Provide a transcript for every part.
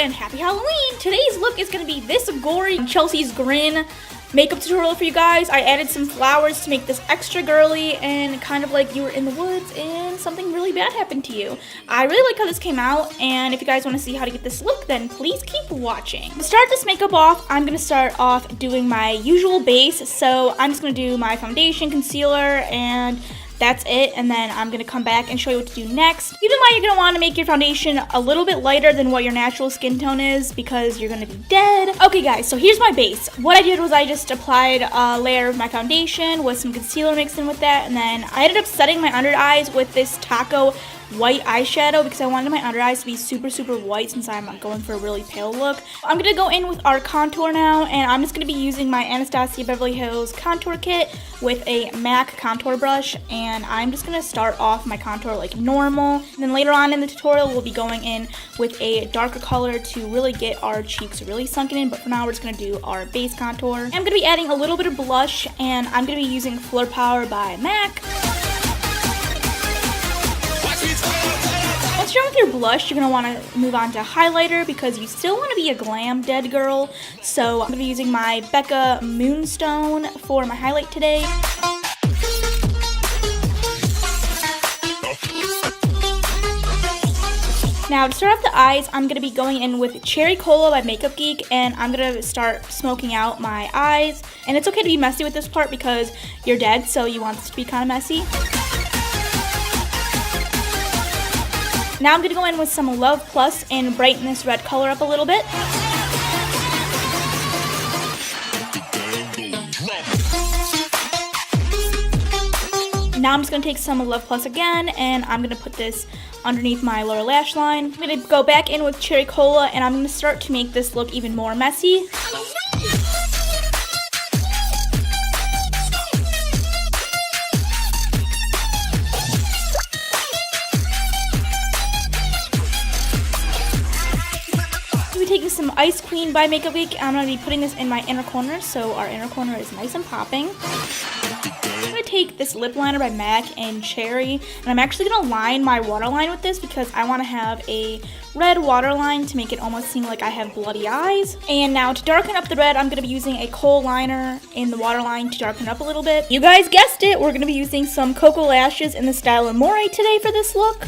and happy Halloween! Today's look is going to be this gory Chelsea's Grin makeup tutorial for you guys. I added some flowers to make this extra girly and kind of like you were in the woods and something really bad happened to you. I really like how this came out, and if you guys want to see how to get this look, then please keep watching. To start this makeup off, I'm going to start off doing my usual base. So I'm just going to do my foundation, concealer, and that's it, and then I'm going to come back and show you what to do next. Keep in mind you're going to want to make your foundation a little bit lighter than what your natural skin tone is because you're going to be dead. Okay guys, so here's my base. What I did was I just applied a layer of my foundation with some concealer mixed in with that, and then I ended up setting my under eyes with this Tako white eyeshadow because I wanted my under eyes to be super white since I'm going for a really pale look. I'm going to go in with our contour now, and I'm just going to be using my Anastasia Beverly Hills contour kit with a MAC contour brush, and I'm just going to start off my contour like normal. And then later on in the tutorial we'll be going in with a darker color to really get our cheeks really sunken in, but for now we're just going to do our base contour. I'm going to be adding a little bit of blush, and I'm going to be using Fleur Power by MAC. Once you're done with your blush, you're going to want to move on to highlighter because you still want to be a glam dead girl. So I'm going to be using my Becca Moonstone for my highlight today. Now to start off the eyes, I'm going to be going in with Cherry Cola by Makeup Geek, and I'm going to start smoking out my eyes. And it's okay to be messy with this part because you're dead, so you want this to be kind of messy. Now I'm going to go in with some Love Plus and brighten this red color up a little bit. Now I'm just going to take some Love Plus again, and I'm going to put this underneath my lower lash line. I'm going to go back in with Cherry Cola, and I'm going to start to make this look even more messy. Taking some Ice Queen by Makeup Geek. I'm going to be putting this in my inner corner so our inner corner is nice and popping. I'm going to take this lip liner by MAC and Cherry, and I'm actually going to line my waterline with this because I want to have a red waterline to make it almost seem like I have bloody eyes. And now to darken up the red, I'm going to be using a kohl liner in the waterline to darken up a little bit. You guys guessed it, we're going to be using some Koko lashes in the style Amore today for this look.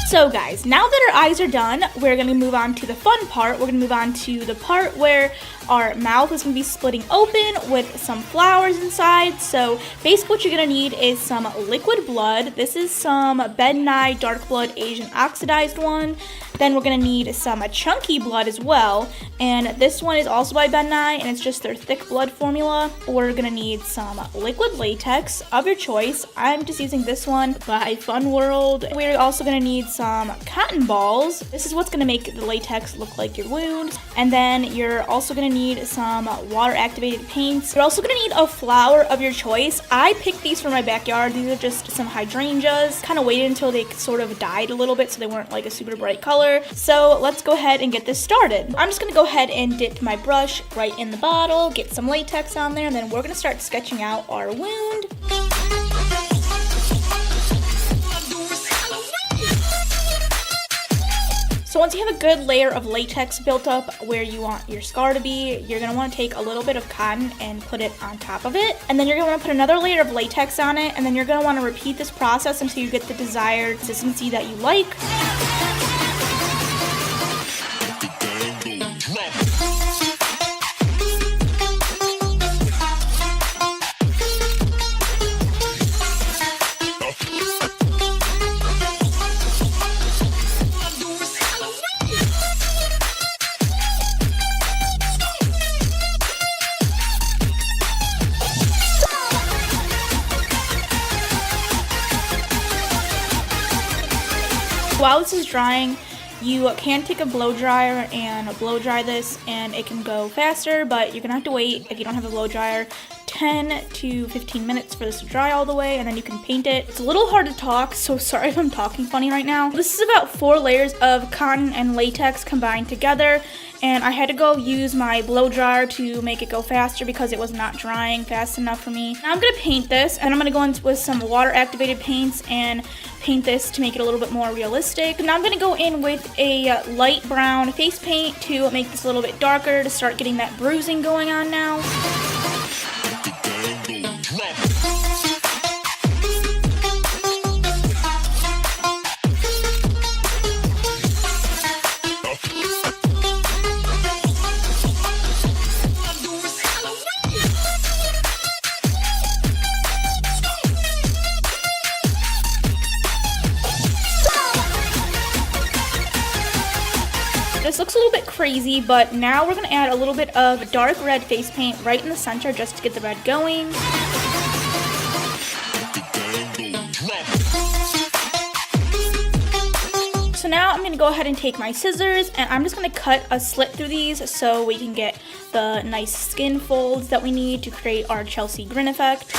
So guys, now that our eyes are done, we're going to move on to the fun part. We're going to move on to the part where our mouth is going to be splitting open with some flowers inside. So basically what you're going to need is some liquid blood. This is some Nye Dark Blood Asian Oxidized one. Then we're going to need some chunky blood as well. And this one is also by Nye, and it's just their thick blood formula. We're going to need some liquid latex of your choice. I'm just using this one by Fun World. We're also going to need some cotton balls. This is what's going to make the latex look like your wound. And then you're also going to need some water activated paints. You're also going to need a flower of your choice. I picked these from my backyard. These are just some hydrangeas. Kind of waited until they sort of died a little bit so they weren't like a super bright color. So let's go ahead and get this started. I'm just going to go ahead and dip my brush right in the bottle, get some latex on there, and then we're going to start sketching out our wound. So once you have a good layer of latex built up where you want your scar to be, you're going to want to take a little bit of cotton and put it on top of it. And then you're going to want to put another layer of latex on it, and then you're going to want to repeat this process until you get the desired consistency that you like. While this is drying, you can take a blow dryer and blow dry this, and it can go faster, but you're gonna have to wait if you don't have a blow dryer 10 to 15 minutes for this to dry all the way, and then you can paint it. It's a little hard to talk, so sorry if I'm talking funny right now. This is about 4 layers of cotton and latex combined together, and I had to go use my blow dryer to make it go faster because it was not drying fast enough for me. Now I'm going to paint this, and I'm going to go in with some water activated paints and paint this to make it a little bit more realistic. Now I'm going to go in with a light brown face paint to make this a little bit darker to start getting that bruising going on now. This looks a little bit crazy, but now we're going to add a little bit of dark red face paint right in the center just to get the red going. So now I'm going to go ahead and take my scissors, and I'm just going to cut a slit through these so we can get the nice skin folds that we need to create our Chelsea grin effect.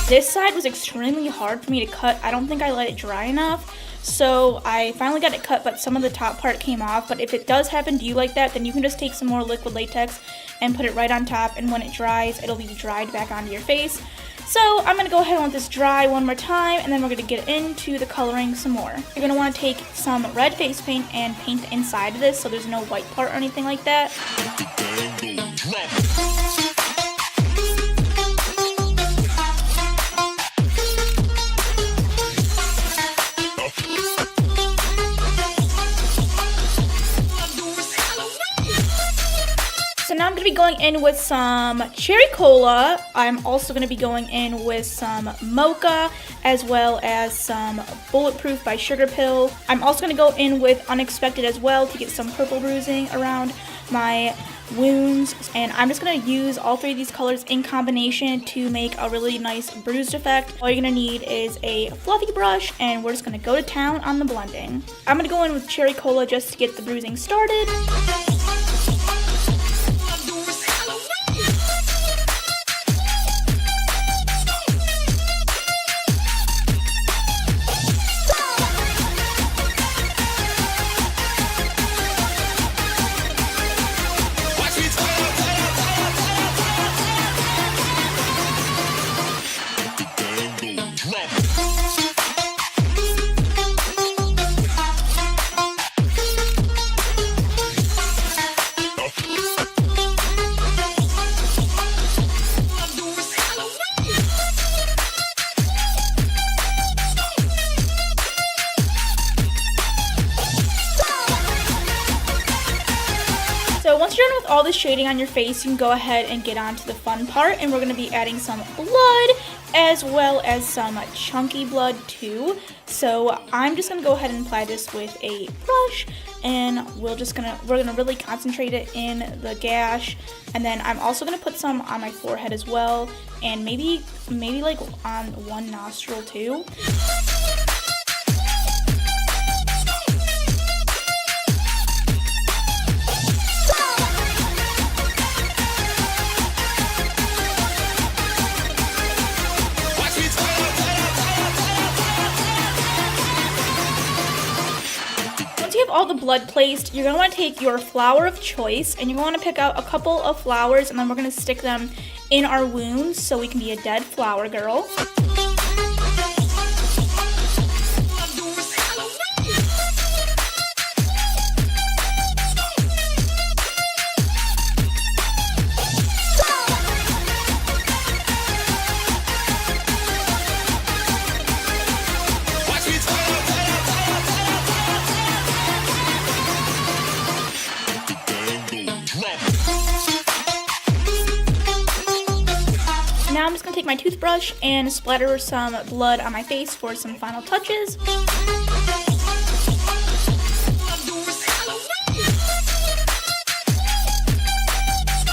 This side was extremely hard for me to cut. I don't think I let it dry enough. So I finally got it cut, but some of the top part came off. But if it does happen to you like that, then you can just take some more liquid latex and put it right on top. And when it dries, it'll be dried back onto your face. So I'm going to go ahead and let this dry one more time, and then we're going to get into the coloring some more. You're going to want to take some red face paint and paint the inside of this so there's no white part or anything like that. So now I'm going to be going in with some cherry cola. I'm also going to be going in with some Mocha, as well as some Bulletproof by SugarPill. I'm also going to go in with Unexpected as well to get some purple bruising around my wounds. And I'm just going to use all 3 of these colors in combination to make a really nice bruised effect. All you're going to need is a fluffy brush, and we're just going to go to town on the blending. I'm going to go in with cherry cola just to get the bruising started. So once you're done with all the shading on your face, you can go ahead and get on to the fun part, and we're going to be adding some blood as well as some chunky blood too. So I'm just going to go ahead and apply this with a brush, and we're gonna really concentrate it in the gash, and then I'm also going to put some on my forehead as well, and maybe like on one nostril too. All the blood placed, you're going to want to take your flower of choice, and you're going to want to pick out a couple of flowers, and then we're going to stick them in our wounds so we can be a dead flower girl. take my toothbrush and splatter some blood on my face for some final touches.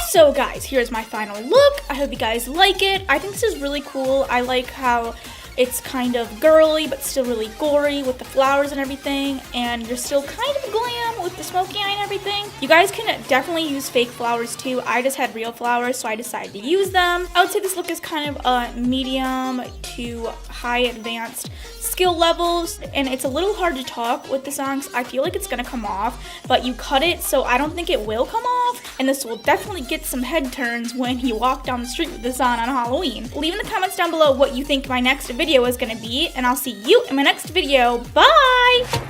So guys, here's my final look. I hope you guys like it. I think this is really cool. I like how it's kind of girly, but still really gory with the flowers and everything. And you're still kind of glam with the smoky eye and everything. You guys can definitely use fake flowers too. I just had real flowers, so I decided to use them. I would say this look is kind of a medium to high advanced skill levels, and it's a little hard to talk with the songs. I feel like it's gonna come off, but you cut it, so I don't think it will come off, and this will definitely get some head turns when you walk down the street with this on Halloween. Leave in the comments down below what you think my next video is gonna be, and I'll see you in my next video. Bye!